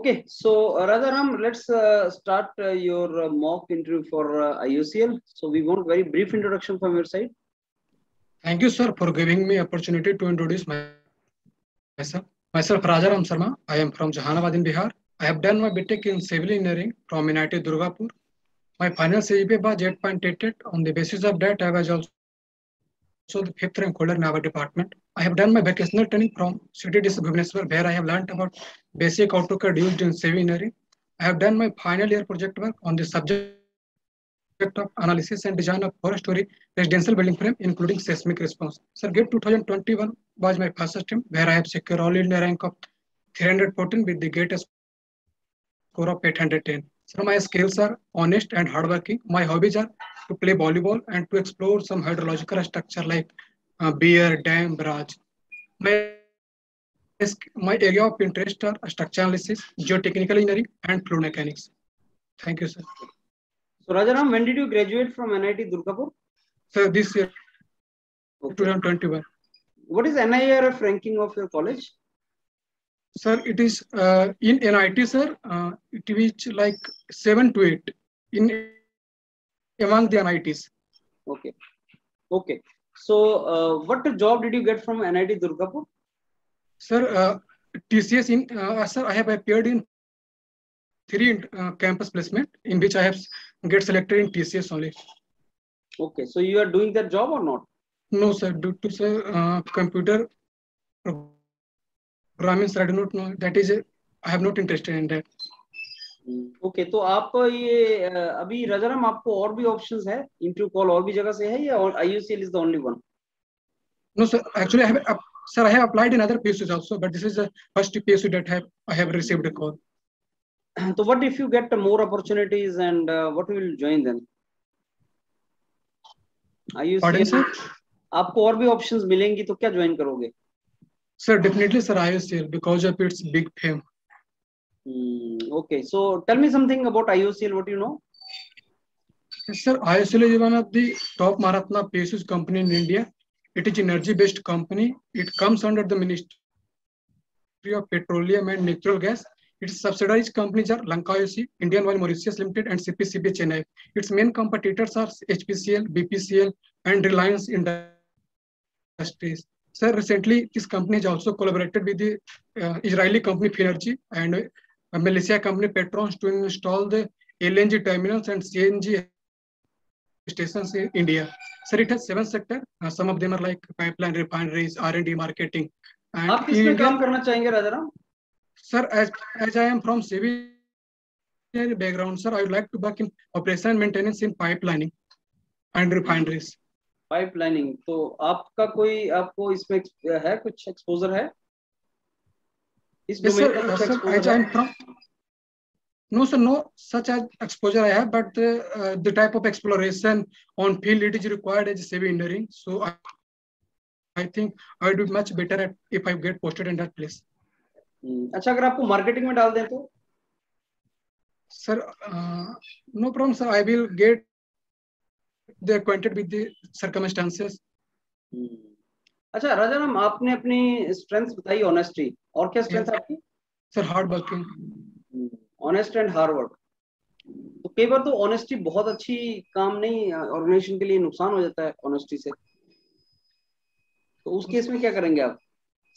Okay, so Rajaram, let's start your mock interview for IUCL. So we want very brief introduction from your side. Thank you, sir, for giving me opportunity to introduce myself. Myself, Rajaram Sharma. I am from Jahanabad in Bihar. I have done my BTech in Civil Engineering from NIT Durgapur. My final CGPA was 8.88. On the basis of that, I was also the fifth rank holder in our department. I have done my vocational training from CTDC Bhubaneswar, where I have learned about basic AutoCAD used in civil engineering. I have done my final year project work on the subject of analysis and design of four-story residential building frame, including seismic response. Sir, GATE 2021 was my first attempt, where I have secured all India rank of 314 with the GATE score of 810. Sir, my skills are honest and hardworking. My hobbies are to play volleyball and to explore some hydrological structure like Beer, Dam, Barrage. My area of interest are structure analysis, geotechnical engineering, and fluid mechanics. Thank you, sir. So Rajaram, when did you graduate from NIT Durgapur? Sir, this year, 2021. What is NIRF ranking of your college? Sir, it is in NIT, sir. It is like 7 to 8 in among the NITs. Okay. Okay. So what job did you get from NIT Durgapur? Sir, TCS sir, I have appeared in 3 campus placement in which I have get selected in TCS only. Okay. So you are doing that job or not? No, sir. Due to sir computer programming, sir, I do not know. That is, I have not interested in that. Okay तो आप ये अभी राजाराम आपको और भी options है interview call और भी जगह से है या IUCL is the only one? No, sir. Actually, I have applied in other PSUs also, but this is the first PSU that I have received a call. So what if you get more opportunities and what will you join then? Pardon, sir? आपको और भी options मिलेंगी तो क्या join करोगे? Sir, definitely, sir, IUCL because of its big fame. Okay, so tell me something about IUCL. What do you know? Yes, sir, IUCL is one of the top Maratna PSUs company in India. It is an energy-based company. It comes under the Ministry of Petroleum and Natural Gas. Its subsidiaries companies are Lanka IOC, Indian Oil Mauritius Limited, and CPCB Chennai. Its main competitors are HPCL, BPCL, and Reliance Industries. Sir, recently this company has also collaborated with the Israeli company Finergy and Malaysia company Petrons to install the LNG terminals and CNG stations in India. Sir, it has 7 sectors. Some of them are like pipeline, refineries, R&D, marketing. And आप किसमें काम करना चाहेंगे Rajaram? Sir, as I am from civil background, sir, I would like to work in operation and maintenance in pipelining and refineries. Pipelining तो आपका कोई आपको इसमें है कुछ एक्सपोजर है इस डोमेन का कुछ एक्सपोजर है? No, sir, no such exposure I have, but the type of exploration on field it is required as civil engineering. So I think I would be much better if I get posted in that place. अच्छा अगर आपको marketing में डाल दें तो? Sir, no problem, sir. I will get acquainted with the circumstances. अच्छा राजाराम आपने अपनी स्ट्रेंथ बताई ऑनेस्टी और क्या स्ट्रेंथ है आपकी? Sir, hard working. Honest and hard work. तो कई बार तो ऑनेस्टी बहुत अच्छी काम नहीं ऑर्गेनाइजेशन के लिए नुकसान हो जाता है ऑनेस्टी से. तो उस केस में क्या करेंगे आप?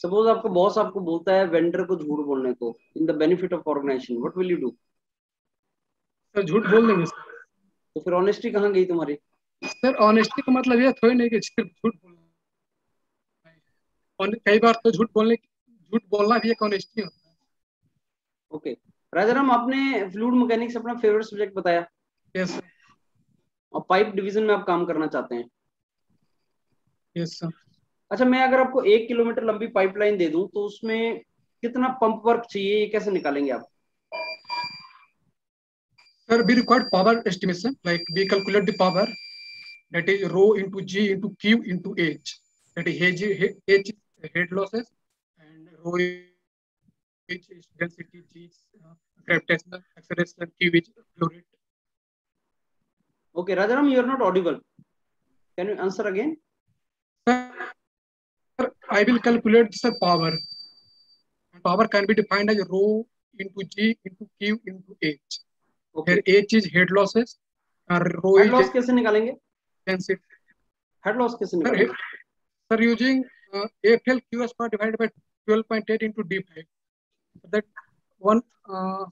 सपोज आपका बॉस आपको बोलता है वेंडर को झूठ बोलने को in the benefit of organisation, what will you do? Sir झूठ बोल देंगे सर. तो फिर ऑनेस्टी कहाँ गई तुम्हारी? सर ऑनेस्टी का मतलब ये थोड़ी नहीं कि सिर्फ झूठ बोलना. कई बार तो झूठ बोलना भी एक ऑनेस्टी होता है. ओके राजाराम आपने फ्लूइड मैकेनिक्स अपना फेवरेट सब्जेक्ट बताया. Yes sir. और पाइप डिवीजन में आप काम करना चाहते हैं? Yes sir. अच्छा मैं अगर आपको 1 किलोमीटर लंबी पाइपलाइन दे दूं तो उसमें कितना पंप वर्क चाहिए ये कैसे निकालेंगे आप? Sir, we require power estimation, like we calculate the power, that is rho into G into Q into H. That is H is head losses and rho H is density, G is gravitational acceleration, Q is flow rate. Okay, Rajaram, you are not audible. Can you answer again? Sir, I will calculate the power. Power can be defined as rho into G into Q into H. Okay, Where H is head losses, rho head is loss कैसे निकालेंगे? density. Head loss कैसे Sir, निकालेंगे? sir using AFL Q square divided by 12.8 into D5. That one, I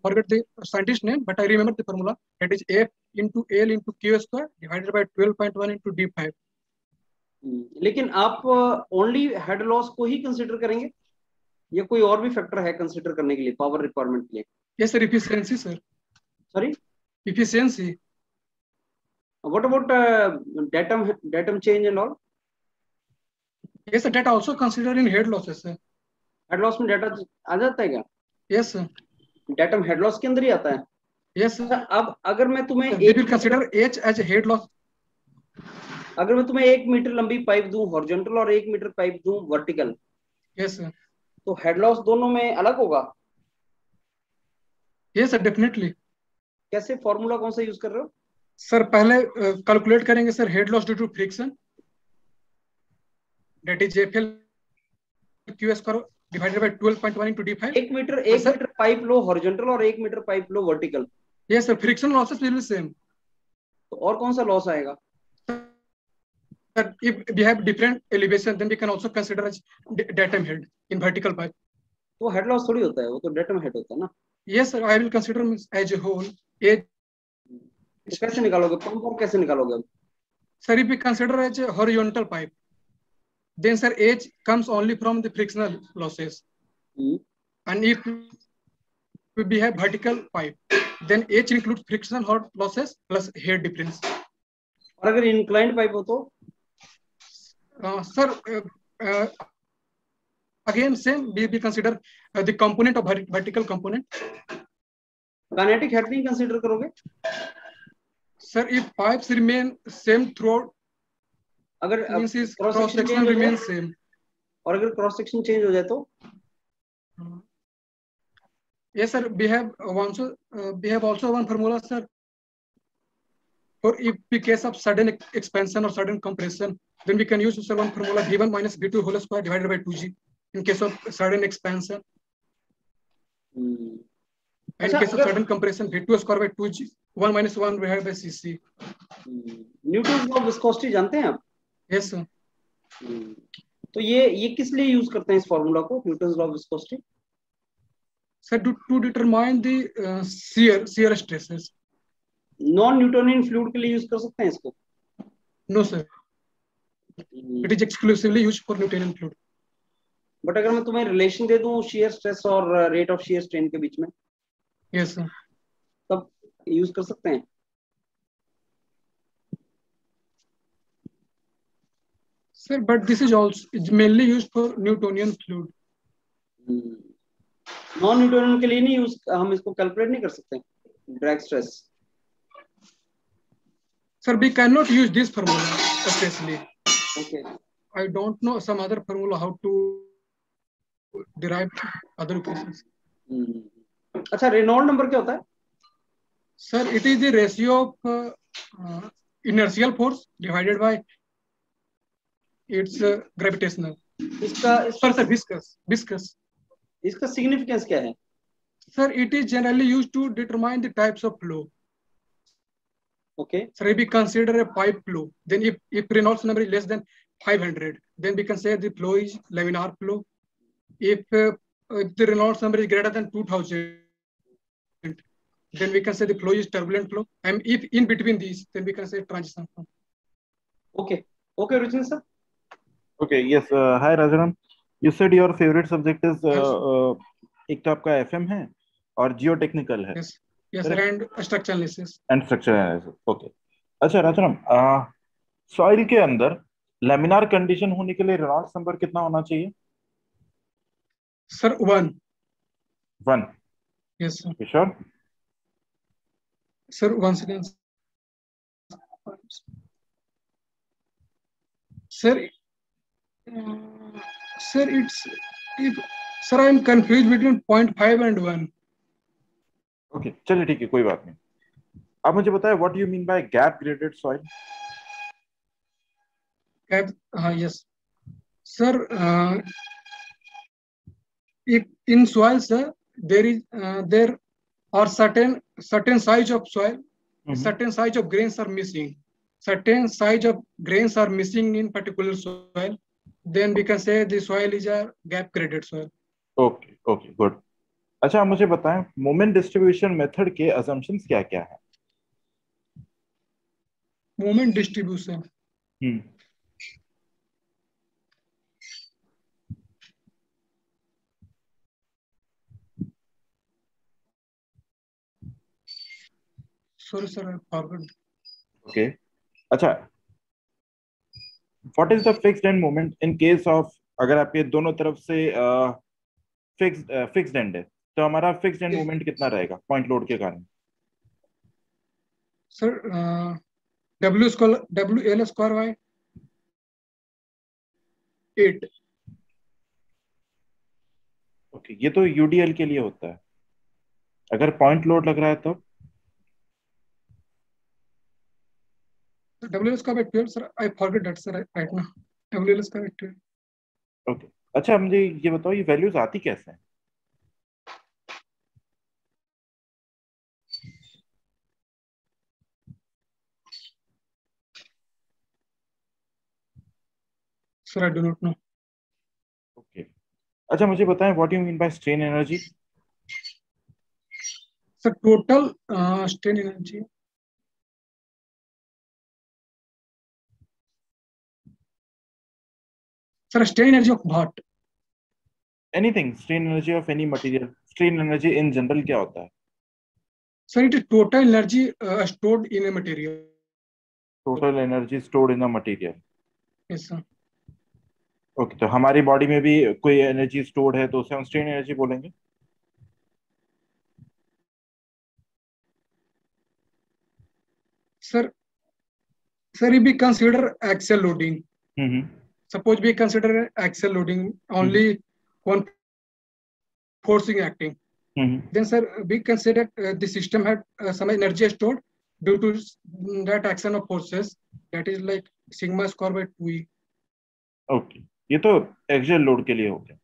forget the scientist name, but I remember the formula. That is F into L into Q square divided by 12.1 into D5. लेकिन आप only head loss को ही consider करेंगे या कोई और भी factor है consider करने के लिए पावर रिक्वायरमेंट के लिए? Yes, sir, efficiency, sir. Sorry, Efficiency. What about datum change and all? Yes, sir, that also considered in head losses, sir. Head loss में डाटा आ जाता है क्या? Yes, sir. Datum head loss के अंदर ही आता है? Yes, sir. अब अगर मैं तुम्हें We will consider H as a head loss. अगर मैं तुम्हें 1 मीटर लंबी पाइप दूं हॉरिजॉन्टल और 1 मीटर पाइप दूं वर्टिकल, Yes, sir. तो हेड लॉस दोनों में अलग होगा? Yes, sir, definitely. कैसे, फॉर्मूला कौन सा यूज कर रहे हो? सर पहले कैलकुलेट करेंगे sir head loss due to friction, that is FL Q square divided by 12.1 into d5. 1 metre pipe लो हॉरिजॉन्टल और 1 मीटर पाइप लो vertical, yes sir, friction losses will be same. तो और कौन सा लॉस आएगा? Sir, if we have different elevation, then we can also consider as datum head in vertical pipe. तो head loss थोड़ी होता है, वो तो डेटम हेड होता है ना. Yes sir, I will consider as a whole. तो कैसे निकालोगे, पंप और कैसे निकालोगे अब? Sir, if we consider as a horizontal pipe, then sir H comes only from the frictional losses. And if we have vertical pipe, then H includes frictional losses plus head difference. और अगर inclined pipe हो तो? Sir, again same, we consider the component of vertical component. Kinetic head नहीं consider करोगे? Sir, if pipes remain same throughout, अगर means is cross cross section section change हो जाए, remains same. और अगर क्रॉस सेक्शन चेंज हो जाए तो? Yes sir, we have also one formula sir. For if the case of sudden expansion or sudden compression, then we can use sir one formula V1 minus V2 whole square divided by 2G in case of sudden expansion. In case of sudden compression, V2 square by 2G, 1 minus 1 divided by CC. Newton law of viscosity जानते हैं आप? Yes sir. तो ये किस लिए use करते हैं इस फॉर्मूला को, Newton law of viscosity? Sir, to determine the shear stresses. Non Newtonian fluid के लिए यूज कर सकते हैं इसको? No sir, it is exclusively used for Newtonian fluid. But अगर मैं तुम्हें रिलेशन दे दूं शियर स्ट्रेस और रेट ऑफ शियर स्ट्रेन के बीच में, Yes sir. तब यूज कर सकते हैं? Sir, but this is also mainly used for Newtonian fluid. Non Newtonian के लिए नहीं यूज, हम इसको कैलकुलेट नहीं कर सकते drag stress? Sir, we cannot use this formula especially. Okay. I don't know some other formula how to derive other equations. अच्छा, Reynold number क्या होता है? Sir, it is the ratio of inertial force divided by its gravitational. Sir, viscous. इसका significance क्या है? Sir, it is generally used to determine the types of flow. Okay. Sir, if we consider a pipe flow, then if Reynolds number is less than 500, then we can say the flow is laminar flow. If the Reynolds number is greater than 2000, then we can say the flow is turbulent flow. And if in between these, then we can say transition flow. Okay, Ruchin sir. Okay, yes. Hi Rajaram. You said your favorite subject is एक तो आपका FM है और geotechnical है. Yes sir, and structural analysis. And structural analysis. Okay. अच्छा Rajaram, soil के अंदर laminar condition होने के लिए रेनॉल्ड्स नंबर कितना होना चाहिए? Sir, 1. 1. Yes sir. You sure? Sir, once again. Sir, sir, I am confused between 0.5 and 1. Okay, चलिए ठीक है, कोई बात नहीं. आप मुझे बताएं what do you mean by gap graded soil? Yes, sir. if in soil, sir, there are certain size of soil, certain size of grains are missing. Certain size of grains are missing in particular soil, then we can say the soil is a gap graded soil. Okay okay good. अच्छा, मुझे बताएं moment distribution method के assumptions क्या क्या है? Moment distribution, sorry sir, I forgot. Okay. अच्छा, what is the fixed end moment in case of, अगर आपके दोनों तरफ से फिक्स्ड एंड है, तो हमारा फिक्स्ड एंड मोमेंट कितना रहेगा पॉइंट लोड के कारण? Sir WL square by 8. Okay, ये तो यूडीएल के लिए होता है. अगर पॉइंट लोड लग रहा है तो WL square by 12, sir I forgot that sir right now. WL square by 12. Okay. अच्छा, मुझे ये बताओ ये वैल्यूज आती कैसे हैं? Sir I do not know. Okay. अच्छा, मुझे बताएं what you mean by strain energy? Sir total strain energy, sir strain energy of what? Anything, strain energy of any material, strain energy in general क्या होता है? Sir it is total energy stored in a material. Total energy stored in a material. Yes sir. Okay, तो हमारी body में भी कोई energy stored है तो उसे हम स्ट्रेन एनर्जी बोलेंगे. Sir if we consider axial loading, suppose we consider axial loading, only one forcing acting, then sir we consider the system had some energy stored due to that action of forces, that is like sigma square by 2e. Okay, ये तो axial load के लिए हो गया.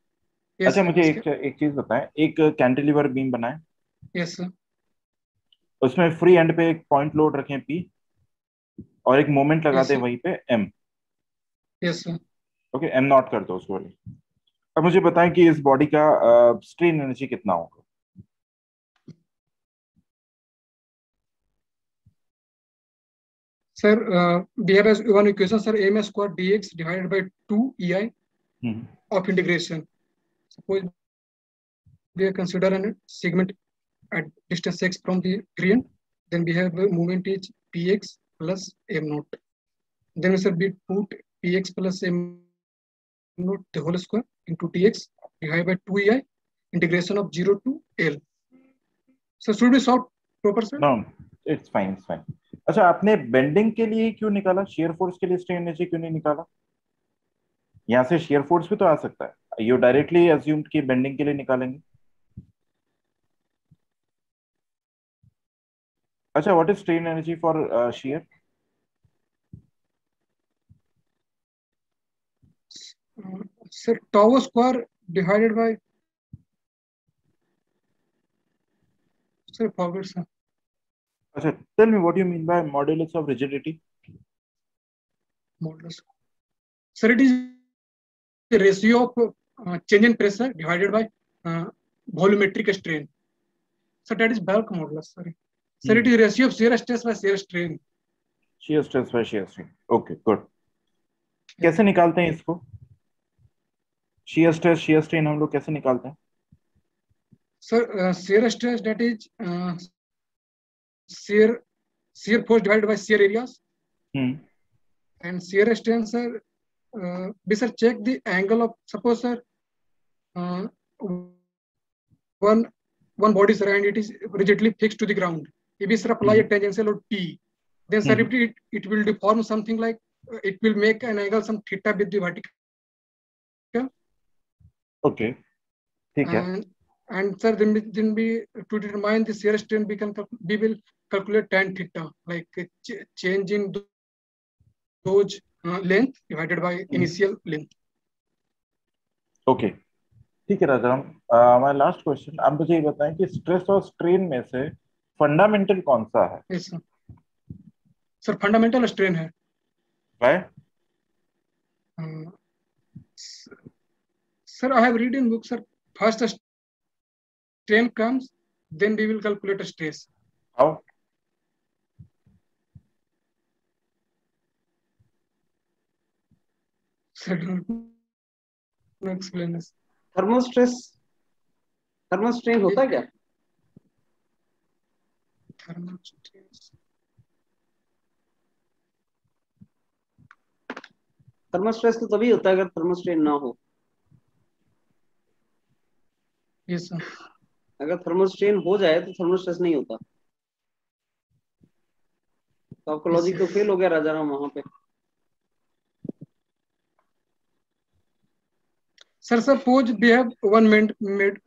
yes, अच्छा, मुझे sir, एक चीज बताएं. एक कैंटिलीवर बीम बनाएं, yes sir, उसमें फ्री एंड पे एक पॉइंट लोड रखें P, और एक मोमेंट लगा yes, दे sir, वहीं पे M. yes sir. Okay, M not कर दो उसको. अब मुझे बताएं कि इस बॉडी का स्ट्रेन एनर्जी कितना होगा? Sir, we have as one equation, sir, m square dx divided by 2 ei of integration. Suppose we consider a segment at distance x from the creant, then we have a movement is px plus m naught. Then we said we put px plus m naught the whole square into dx divided by 2 ei integration of 0 to L. So should we solve proper, sir? No, it's fine, it's fine. अच्छा, आपने bending के लिए क्यों निकाला, shear force के लिए strain energy क्यों नहीं निकाला? यहाँ से शेयर फोर्स भी तो आ सकता है. यू डायरेक्टली अज्यूम्ड कि बेंडिंग के लिए निकालेंगे. अच्छा, what is strain energy for shear? Sir, tau square divided by, sir, forward, sir. अच्छा, tell me what you mean by modulus of rigidity? Modulus. Sir, it is the ratio of change in pressure divided by volumetric strain. So that is bulk modulus. Sorry. Sir, it is ratio of shear stress by shear strain. shear stress by shear strain. Okay, good. कैसे निकालते हैं इसको? shear stress shear strain हम लोग कैसे निकालते हैं? Sir, shear stress, that is shear force divided by shear areas. And shear strain, sir, we sir check the angle of, suppose sir, one body, sir, and it is rigidly fixed to the ground. If we sir apply a tangential load T, then sir it will deform something like it will make an angle some theta with the vertical. Okay, ठीक है. And sir, then we to determine the shear strain we will calculate tan theta, like change in those length divided by initial length. Okay. ठीक है राजाराम, हमारा last question, आप मुझे ये बताएं कि स्ट्रेस और स्ट्रेन में से फंडामेंटल कौन सा है? Yes sir. Sir fundamental strain है। Why? Sir I have read in book sir, first strain comes then we will calculate stress. How? Sir explain this. Thermal stress, thermal strain होता है क्या? Thermal stress, thermal stress तो तभी होता है अगर thermal strain ना हो। Yes sir. अगर थर्मल स्ट्रेन हो जाए तो थर्मल स्ट्रेस नहीं होता। तो आपका यस लॉजिक तो फेल हो गया राजाराम वहां पे। Sir suppose we have one made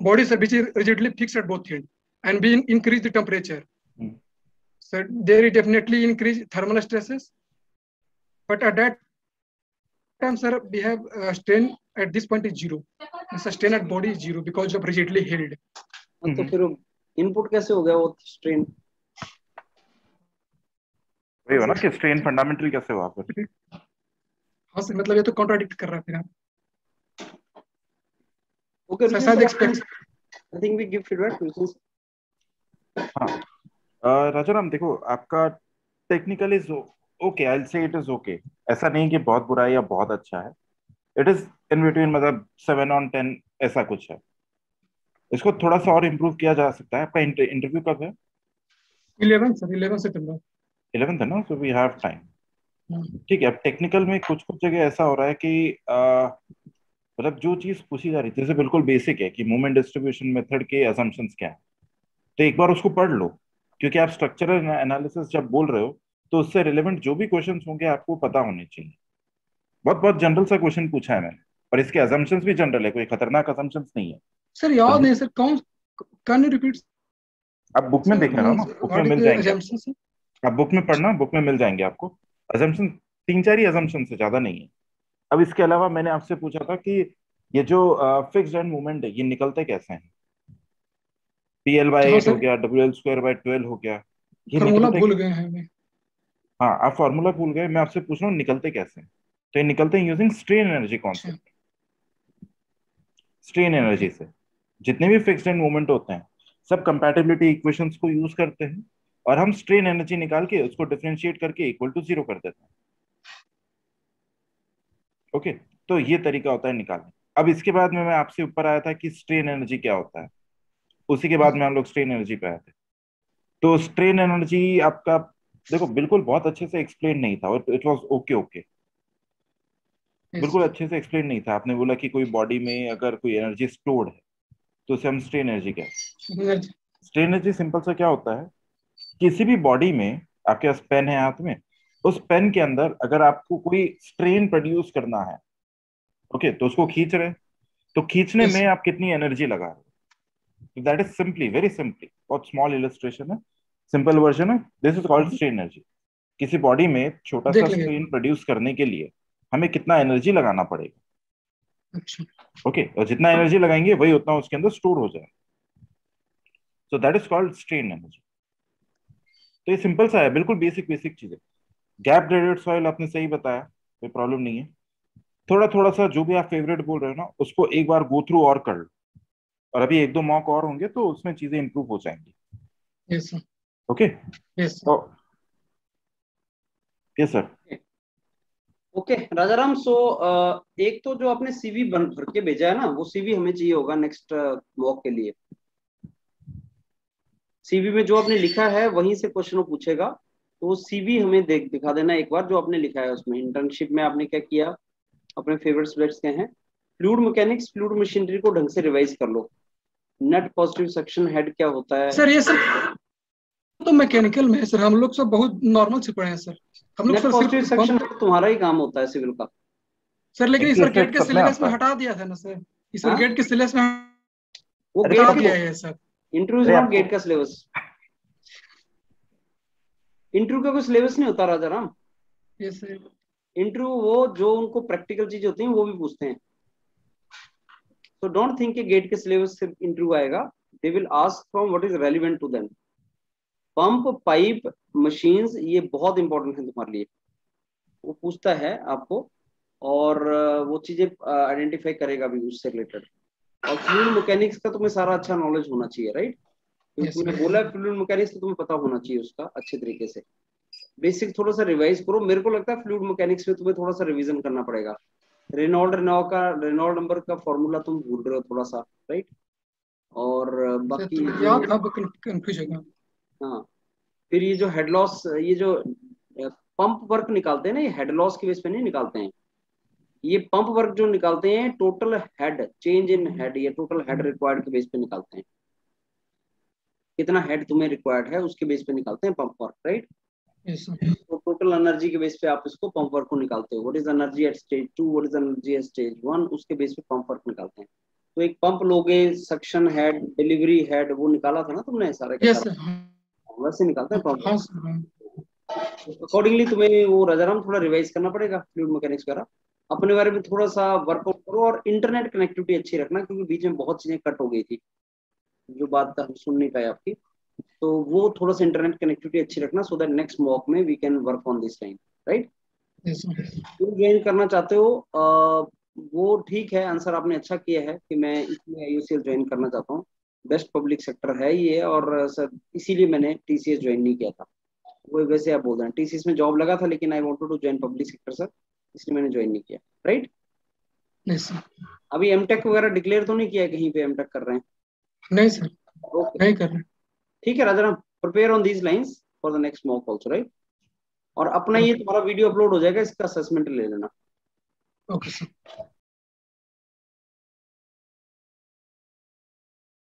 body sir which is rigidly fixed at both end and we increase the temperature, Hmm. so there is definitely increase thermal stresses, but at that time sir we have strain at this point is zero, and strain at body is zero because of rigidly held. तो फिर input कैसे हो गया वो strain? वही हो ना कि स्ट्रेन फंडामेंटल कैसे हुआ फिर? हाँ सर, मतलब ये तो कॉन्ट्राडिक्ट कर रहा है फिर आप। ओके सर शायद expect, I think we give feedback. हाँ राजाराम देखो, आपका technical is okay, I will say it is okay. ऐसा नहीं कि बहुत बुरा है या बहुत अच्छा है, इट इज इन बिटवीन, मतलब 7 on 10 ऐसा कुछ है। इसको थोड़ा सा और इम्प्रूव किया जा सकता है। आपका इंटरव्यू कब है? 11 सर, 11 सितंबर। 11th है ना, सो वी हैव टाइम। हाँ ठीक है, अब टेक्निकल में कुछ कुछ जगह ऐसा हो रहा है कि मतलब जो चीज पूछी जा रही थी जैसे बिल्कुल बेसिक है कि मोमेंट डिस्ट्रीब्यूशन मेथड के असम्पशंस क्या है, तो एक बार उसको पढ़ लो, क्योंकि आप स्ट्रक्चरल एनालिसिस जब बोल रहे हो तो उससे रिलेवेंट जो भी क्वेश्चंस होंगे आपको पता होने चाहिए। बहुत बहुत जनरल सा क्वेश्चन पूछा है मैंने, और इसके असम्पशंस भी जनरल है, कोई खतरनाक असम्पशंस नहीं है। सर, तो याद नहीं सर, कौन, कैन यू रिपीट आप बुक में सर, देख लेना ना, मींस बुक में व्हाट इज मिल द जाएंगे आपको। assumption sir? आप बुक में पढ़ना, बुक में मिल जाएंगे आपको असम्पशन। 3-4 ही असम्पशन से ज्यादा नहीं है। अब इसके अलावा मैंने आपसे पूछा था कि ये जो फिक्स्ड एंड मूवमेंट है ये निकलते कैसे हैं? PL बाय हाँ 8 हो सर, गया, WL² बाय 12 हो गया, ये फॉर्मूला निकलते। भूल गए हैं हमें। हाँ, आप फॉर्मूला भूल गए, मैं आपसे पूछ रहा हूँ निकलते कैसे हैं। तो ये निकलते हैं यूजिंग स्ट्रेन एनर्जी अच्छा, कॉन्सेप्ट। Strain okay. एनर्जी से जितने भी फिक्स्ड एंड मूवमेंट होते हैं सब कंपैटिबिलिटी इक्वेशंस को यूज करते हैं, और हम स्ट्रेन एनर्जी निकाल के उसको डिफरेंशिएट करके इक्वल टू 0 कर देते हैं। ओके, तो ये तरीका होता है निकालने। अब इसके बाद में मैं आपसे ऊपर आया था कि स्ट्रेन एनर्जी क्या होता है, उसी के बाद में हम लोग स्ट्रेन एनर्जी पे आए थे। तो स्ट्रेन एनर्जी आपका देखो बिल्कुल बहुत अच्छे से एक्सप्लेन नहीं था, it was okay okay, yes बिल्कुल अच्छे से एक्सप्लेन नहीं था। आपने बोला कि कोई बॉडी में अगर कोई एनर्जी स्टोर्ड है तो उसे हम स्ट्रेन एनर्जी कहते हैं। सर। स्ट्रेन एनर्जी सिंपल सा क्या होता है, किसी भी बॉडी में, आपके पास पेन है हाथ में, उस पेन के अंदर अगर आपको कोई स्ट्रेन प्रोड्यूस करना है, ओके, तो उसको खींच रहे हैं, तो खींचने यस में आप कितनी एनर्जी लगा रहे हो, that is simply, very simply, बहुत स्मॉल इलस्ट्रेशन है, सिंपल वर्जन है, this is called strain energy. किसी बॉडी में छोटा सा देख लेंगे। स्ट्रेन प्रोड्यूस करने के लिए हमें कितना एनर्जी लगाना पड़ेगा, अच्छा, ओके, और जितना एनर्जी लगाएंगे वही उतना उसके अंदर स्टोर हो जाए, so that is called strain energy. तो ये सिंपल सा है, बिल्कुल बेसिक बेसिक चीज है। गैप ग्रेडेड सॉइल आपने सही बताया, कोई प्रॉब्लम नहीं है। थोड़ा थोड़ा सा जो भी आप फेवरेट बोल रहे हो ना उसको एक बार गो थ्रू और कर लो, और अभी 1-2 मॉक और होंगे तो उसमें चीजें इंप्रूव हो जाएंगी। Yes sir. ओके, यस तो यस सर। ओके राजाराम, सो एक तो जो आपने सीवी बन भर के भेजा है ना, वो सीवी हमें चाहिए होगा नेक्स्ट मॉक के लिए। सीवी में जो आपने लिखा है वहीं से क्वेश्चन वो पूछेगा, तो वो सीवी हमें दिखा देना एक बार, जो आपने लिखा है उसमें इंटर्नशिप में आपने क्या किया, अपने फेवरेट सब्जेक्ट्स क्या हैं। फ्लूइड मैकेनिक्स, फ्लूइड मशीनरी को ढंग से रिवाइज कर लो। नेट पॉजिटिव सक्शन हेड क्या होता है? सर, ये सब तो मैकेनिकल में है सर, हम लोग सब बहुत नॉर्मल से पढ़े हैं सर। हम लोग नेट सर सिर्फ पॉजिटिव पंप। सक्शन हेड तुम्हारा ही काम होता है सिविल का। सर लेकिन इस बार इम्प्लिसिट गेट के सब में सिलेबस आता में है। हटा दिया था ना सर, इस बार हाँ, गेट के सिलेबस में वो अरे गेट हटा की दिया है सर। इंटरव्यू इज अरे नॉट आपको गेट का सिलेबस। इंटरव्यू का कोई सिलेबस नहीं होता राजाराम। ये सर, इंटरव्यू वो जो उनको प्रैक्टिकल चीज होती है वो भी पूछते हैं। तो डोंट थिंक कि गेट के सिलेबस से इंटरव्यू आएगा, they will ask from what is relevant to them. Pump, pipe, machines, ये बहुत इंपॉर्टेंट है तुम्हारे लिए, वो पूछता है आपको, और वो चीजें आइडेंटिफाई करेगा भी उससे रिलेटेड। और फ्लूइड मैकेनिक्स का तुम्हें सारा अच्छा नॉलेज होना चाहिए, राइट? क्योंकि Yes, तुमने sir. बोला फ्लूइड मैकेनिक्स तो तुम्हें पता होना चाहिए उसका अच्छे तरीके से। बेसिक थोड़ा सा रिवाइज करो, मेरे को लगता है फ्लूइड मैकेनिक्स में तुम्हें थोड़ा सा रिवीजन करना पड़ेगा। रेनॉल्ड नंबर का फॉर्मूला तुम भूल रहे हो थोड़ा सा, राइट? और बाकी तो जो याद था, कंफ्यूज होगा। हाँ, फिर ये जो हेड लॉस, ये जो पंप वर्क निकालते हैं ना, ये हेड लॉस की बेस पे नहीं निकालते हैं। ये पंप वर्क जो निकालते हैं total head, change in head, ये टोटल हेड रिक्वायर्ड के बेस पे निकालते हैं। कितना हेड तुम्हें रिक्वायर्ड है उसके बेस पे निकालते हैं pump work, right? Yes, sir. तो टोटल एनर्जी के बेस पे आप इसको पंप वर्क को निकालते हो। What is energy at stage 2, what is energy at stage 1, उसके बेस पे पंप वर्क निकालते हैं। तो एक पंप लोगे, सक्शन हेड, डिलीवरी हेड, वो निकाला था ना तुमने सारे का Yes, सारा, sir. वैसे निकालते हैं पंप हाँ वर्क। सर, हाँ। अकॉर्डिंगली तुम्हें वो राजाराम थोड़ा रिवाइज करना पड़ेगा फ्लूइड मैकेनिक्स वगैरह, अपने बारे में थोड़ा सा वर्कआउट करो, और इंटरनेट कनेक्टिविटी अच्छी रखना, क्योंकि बीच में बहुत चीजें कट हो गई थी, जो बात हम सुन नहीं पाए आपकी। तो वो थोड़ा सा इंटरनेट कनेक्टिविटी अच्छी रखना, सो दैट नेक्स्ट मॉक में we can work on this line, right? Yes, sir. तुम ज्वाइन करना चाहते हो, वो ठीक है, आंसर आपने अच्छा किया है कि मैं इसमें IUCL ज्वाइन करना चाहता हूँ। बेस्ट पब्लिक सेक्टर है ये, और सर इसीलिए मैंने TCS ज्वाइन नहीं किया था। वो वैसे आप बोल रहे हैं TCS में जॉब लगा था, लेकिन I wanted to join public sector sir, इसलिए मैंने ज्वाइन नहीं किया, राइट? Yes, sir. अभी एमटेक वगैरह डिक्लेयर तो नहीं किया है कहीं पे एमटेक कर रहे हैं? नहीं सर, ओके, नहीं कर रहे। ठीक है Rajaram, prepare on these lines for the next mock also, right? और अपना ये Okay. तुम्हारा वीडियो अपलोड हो जाएगा, इसका असेसमेंट ले लेना। Okay, sir.